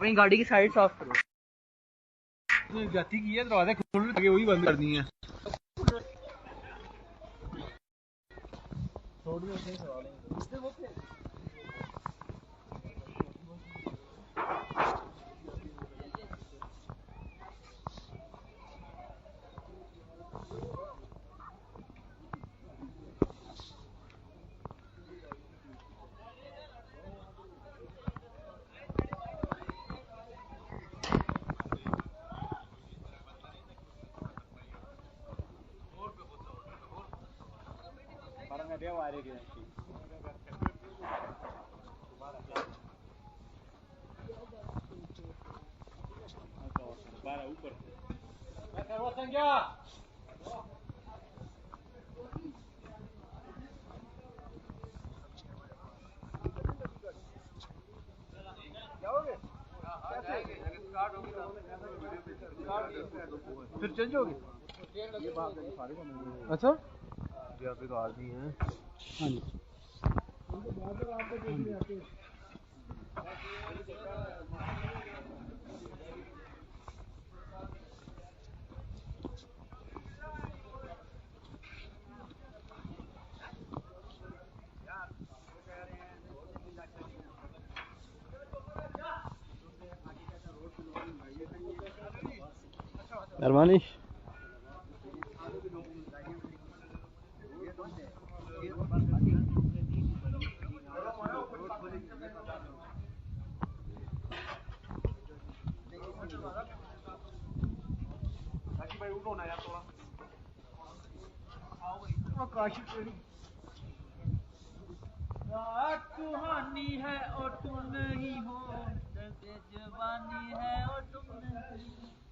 अपनी गाड़ी की साइड साफ करो। जाती की है दरवाजे खोल लगे वही बंद कर दिए हैं। फिर चेंज होगी। अच्छा यहाँ पे तो आदमी है। हाँ जी मेहरबानी। सुहानी है और तुम नहीं हो, दर्द जवानी है और तुम नहीं।